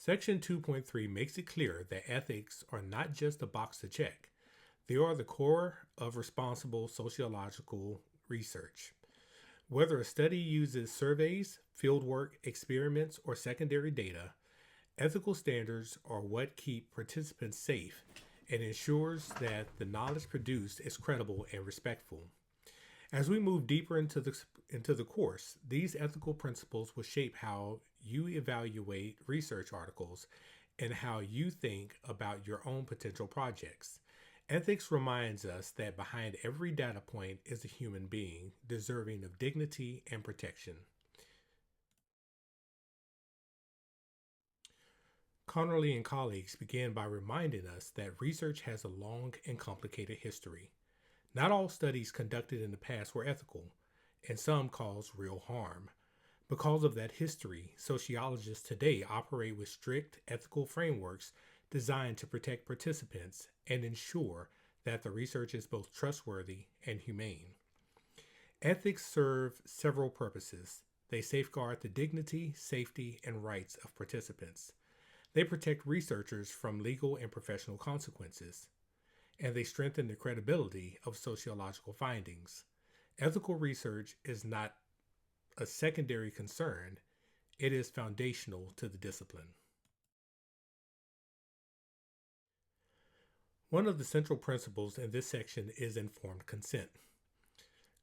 Section 2.3 makes it clear that ethics are not just a box to check, they are the core of responsible sociological research. Whether a study uses surveys, fieldwork, experiments, or secondary data, ethical standards are what keep participants safe and ensures that the knowledge produced is credible and respectful. As we move deeper into the course, these ethical principles will shape how you evaluate research articles and how you think about your own potential projects. Ethics reminds us that behind every data point is a human being deserving of dignity and protection. Conerly and colleagues began by reminding us that research has a long and complicated history. Not all studies conducted in the past were ethical, and some caused real harm. Because of that history, sociologists today operate with strict ethical frameworks designed to protect participants and ensure that the research is both trustworthy and humane. Ethics serve several purposes. They safeguard the dignity, safety, and rights of participants. They protect researchers from legal and professional consequences, and they strengthen the credibility of sociological findings. Ethical research is not a secondary concern, it is foundational to the discipline. One of the central principles in this section is informed consent.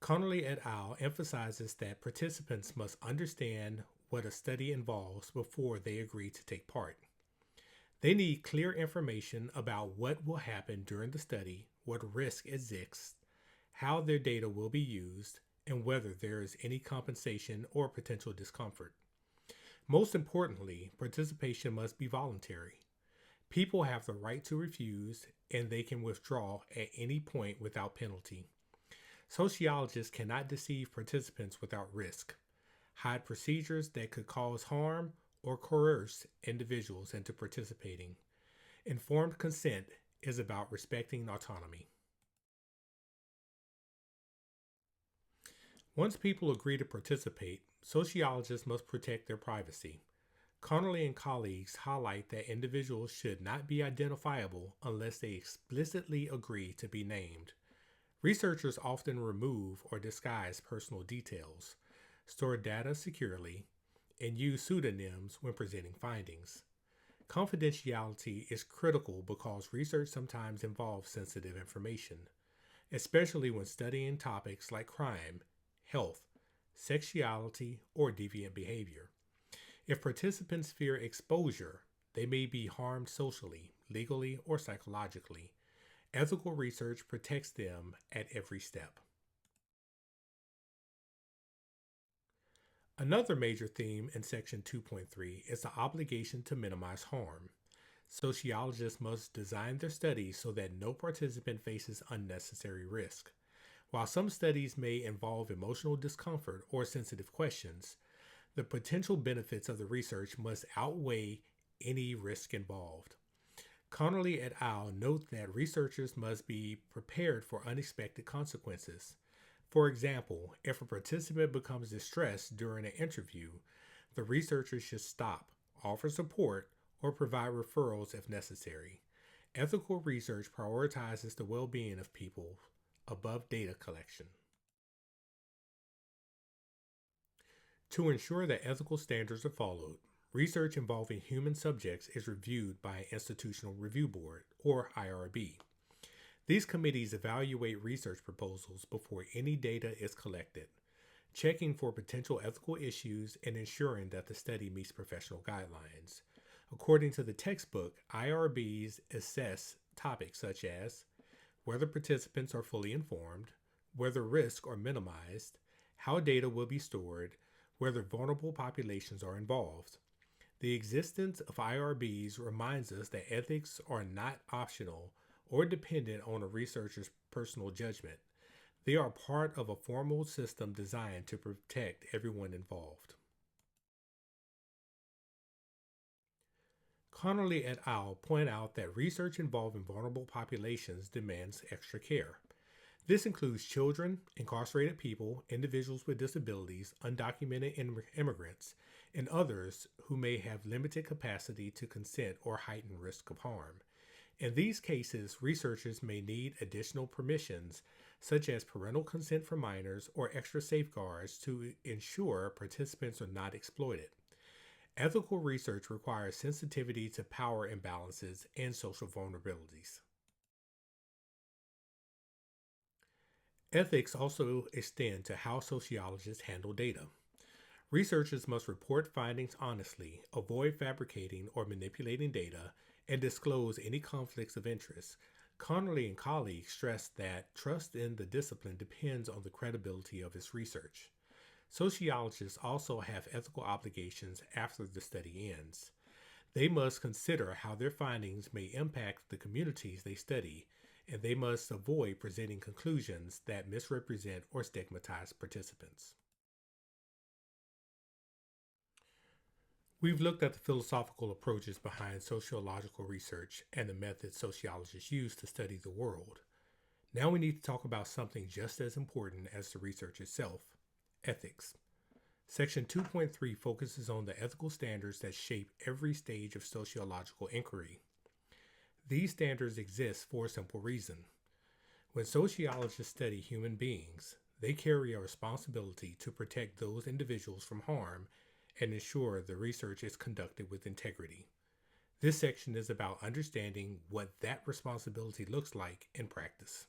Conerly et al. Emphasizes that participants must understand what a study involves before they agree to take part. They need clear information about what will happen during the study, what risk exists, how their data will be used, and whether there is any compensation or potential discomfort. Most importantly, participation must be voluntary. People have the right to refuse, and they can withdraw at any point without penalty. Sociologists cannot deceive participants without risk, hide procedures that could cause harm, or coerce individuals into participating. Informed consent is about respecting autonomy. Once people agree to participate, sociologists must protect their privacy. Conerly and colleagues highlight that individuals should not be identifiable unless they explicitly agree to be named. Researchers often remove or disguise personal details, store data securely, and use pseudonyms when presenting findings. Confidentiality is critical because research sometimes involves sensitive information, especially when studying topics like crime, health, sexuality, or deviant behavior. If participants fear exposure, they may be harmed socially, legally, or psychologically. Ethical research protects them at every step. Another major theme in Section 2.3 is the obligation to minimize harm. Sociologists must design their studies so that no participant faces unnecessary risk. While some studies may involve emotional discomfort or sensitive questions, the potential benefits of the research must outweigh any risk involved. Conerly et al. Note that researchers must be prepared for unexpected consequences. For example, if a participant becomes distressed during an interview, the researcher should stop, offer support, or provide referrals if necessary. Ethical research prioritizes the well-being of people above data collection. To ensure that ethical standards are followed, research involving human subjects is reviewed by an Institutional Review Board, or IRB. These committees evaluate research proposals before any data is collected, checking for potential ethical issues and ensuring that the study meets professional guidelines. According to the textbook, IRBs assess topics such as whether participants are fully informed, whether risks are minimized, how data will be stored, whether vulnerable populations are involved. The existence of IRBs reminds us that ethics are not optional or dependent on a researcher's personal judgment. They are part of a formal system designed to protect everyone involved. Conerly et al. Point out that research involving vulnerable populations demands extra care. This includes children, incarcerated people, individuals with disabilities, undocumented immigrants, and others who may have limited capacity to consent or heightened risk of harm. In these cases, researchers may need additional permissions, such as parental consent for minors or extra safeguards to ensure participants are not exploited. Ethical research requires sensitivity to power imbalances and social vulnerabilities. Ethics also extend to how sociologists handle data. Researchers must report findings honestly, avoid fabricating or manipulating data, and disclose any conflicts of interest. Conerly and colleagues stress that trust in the discipline depends on the credibility of its research. Sociologists also have ethical obligations after the study ends. They must consider how their findings may impact the communities they study, and they must avoid presenting conclusions that misrepresent or stigmatize participants. We've looked at the philosophical approaches behind sociological research and the methods sociologists use to study the world. Now we need to talk about something just as important as the research itself: ethics. Section 2.3 focuses on the ethical standards that shape every stage of sociological inquiry. These standards exist for a simple reason. When sociologists study human beings, they carry a responsibility to protect those individuals from harm and ensure the research is conducted with integrity. This section is about understanding what that responsibility looks like in practice.